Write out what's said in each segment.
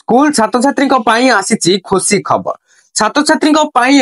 School छात्र छात्री आसी खुशी खबर। छात्र छात्री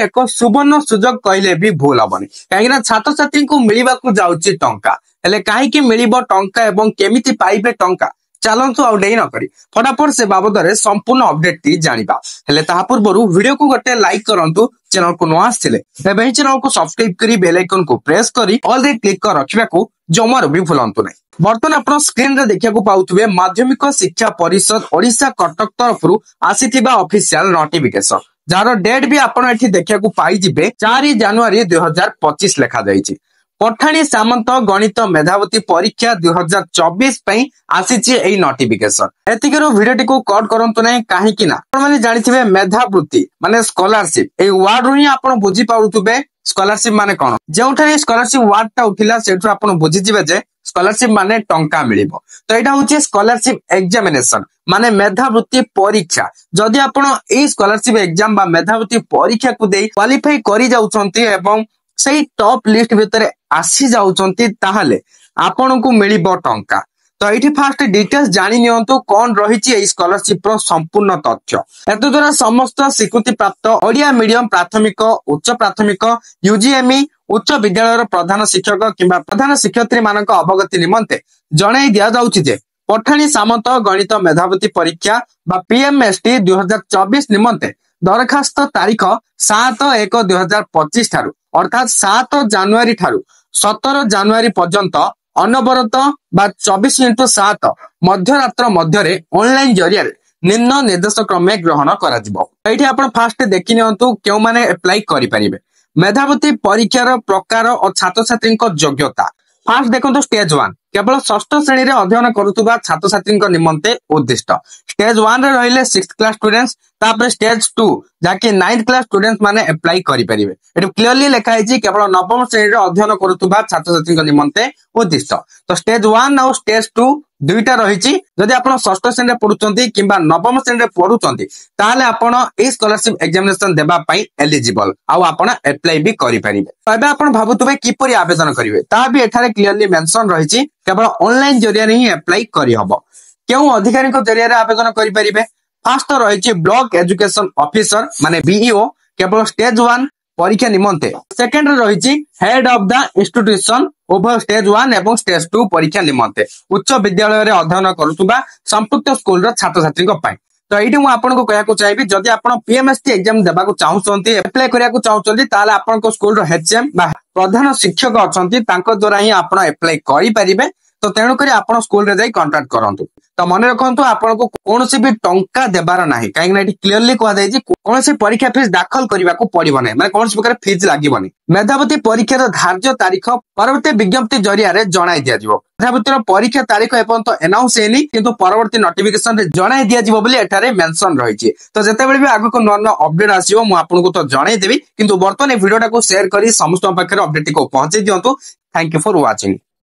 एक सुवर्ण सुजोग कहले भी भूल हबनी कहीं छात्र छात्री को मिलवाक जाउची टंका हेले कहीं मिलिबो टंका एवं केमिति पाइबे टंका चलतु आउ डेई न करी फटाफट से बाबद संपूर्ण अपडेट टी जानिबा हेले ताहा पूर्व वीडियो को गोटे लाइक करंतु चैनल को नुआ आसिले तेबे चैनल को सब्सक्राइब करी बेल आइकन को प्रेस करी ऑल रे क्लिक कर रखिबा को जमार भी भूलंतु नहीं। बर्तमान आपण स्क्रीन रे देखिया पाउथबे माध्यमिक शिक्षा परिषद ओडिशा कटक तरफ आसीथिबा ऑफिशियल नोटिफिकेशन जार डेट भी आपण एठी देखिया पाई जिबे 4 जनवरी 2025 लिखा जायछि। पठाणी सामंत गणित मेधावती परीक्षा 2024 पई आसीछि एई नोटिफिकेशन। एतिकेरो वीडियो को कट करंतु नै काहे कि ना आपण माने जानिथिबे मेधावृत्ति माने स्कॉलरशिप एई वर्ड हि आपण बुझी पाउथबे स्कॉलरशिप माने कोन जेउठारे स्कॉलरशिप वर्ड ता उठिला सेठु आपण बुझी जिबे जे स्कॉलरशिप माने टंका मिलिबो तो एटा होची स्कॉलरशिप एग्जामिनेशन माने मेधावृत्ति परीक्षा जदि आपण ए स्कॉलरशिप एग्जाम बा मेधावृत्ति परीक्षा को दे क्वालिफाई करि जाउछंती एवं सही टॉप लिस्ट भितरे आसी जाउछंती ताहाले आपण को मिलिबो टंका। तो ये फास्ट डिटेल्स जानी नियंतु कौन रही स्कॉलरशिप संपूर्ण तथ्य एत द्वारा समस्त स्वीकृति प्राप्त ओडिया मीडियम प्राथमिक उच्च प्राथमिक यूजीएमई उच्च विद्यालय प्रधान शिक्षक किंबा प्रधान शिक्षयित्री मानक अवगति निमंते जणाई दिया जाउछि जे पठाणी सामंत गणित मेधावती परीक्षा बा पीएमएसटी 2024 निमंते दरखास्त तारीख 7/1/2025 ठारू अर्थात 7 जनवरी ठारू 17 जनवरी पर्यंत अनवरत बा 24x7 मध्यरात्र मध्यरे ऑनलाइन जरिया निम्न निर्देश क्रमे ग्रहण करा जिवो। एठी आपण फास्ट देखि नियंतु केउ माने अप्लाई करि परिबे मेधावती परीक्षार प्रकार और छात्र छात्री योग्यता। फास्ट देखो स्टेज 1 केवल षष्ठ श्रेणी रे अध्ययन करुवा छात्र छात्री निमंते उद्दिष्ट। स्टेज 1 रे रहिले 6th क्लास स्टूडेंट्स तापर स्टेज 2 जाके 9th क्लास स्टूडेंट्स माने अप्लाई करि परिबे। एटी क्लियरली लिखा है केवल नवम श्रेणी रे अध्ययन करुवा छात्र छात्री निमंते उद्दिष्ट। तो स्टेज 1 और स्टेज 2 दुईटा रही जदि आपण षष्ठ श्रेणी रे पढुचंती किंबा नवम श्रेणी रे पढुचंती ताले आपण ए स्कॉलरशिप एग्जामिनेशन देबा पई एलिजिबल आउ आपण अप्लाई भी करि परिबे। एबे आपण भाबुतबे किपरि आवेदन करिवे ता भी एठारे क्लियरली मेंशन रही केवल ऑनलाइन जरिया ही अप्लाई करि हबो। केउ अधिकारी को जरिया रे आवेदन करि परिबे फास्ट रही ब्लॉक एजुकेशन ऑफिसर माने बीईओ केवल स्टेज 1 परीक्षा निमंते। सेकंड रही head of the institution over stage 1 एवं स्टेज 2 परीक्षा निमंते उच्च विद्यालय रे अध्ययन करुवा संपुक्त स्कूल रो छात्र छात्री पई। तो ये मुझे आपको कहना चाहिए जदि आप पीएमएसटी एग्जाम देवाक चाहते अप्लाई करने चाहते ताले आपन स्कूल एचएम प्रधान शिक्षक अच्छा द्वारा ही आप अप्लाई करें। तो तेणुक आप स्कूल रे कांटेक्ट करंतु। तो मन रखु आपको कौन भी टंका देवार ना कहीं क्लियरली कहुई कौन परीक्षा फीस दाखल करने को पड़ो ना मैं कौन प्रकार फीस लगे मेधावती परीक्षार धार्य तारीख परवर्ती विज्ञप्ति जरिया जणाई दिया मेधावती परीक्षा तारीख एपर्यंत एनाउंस होनी किंतु परवर्ती नोटिफिकेशन जणाई दिया बोली एठारे मेंशन रही। तो जितेबाला भी आगक नुआ नुआ अपडेट आसो मुझे तो जनईदेवी किंतु बर्तमान भिडियोटा को शेयर कर समस्त पाखे अपडेट को पहुंचे दिंतु। Thank you for watching.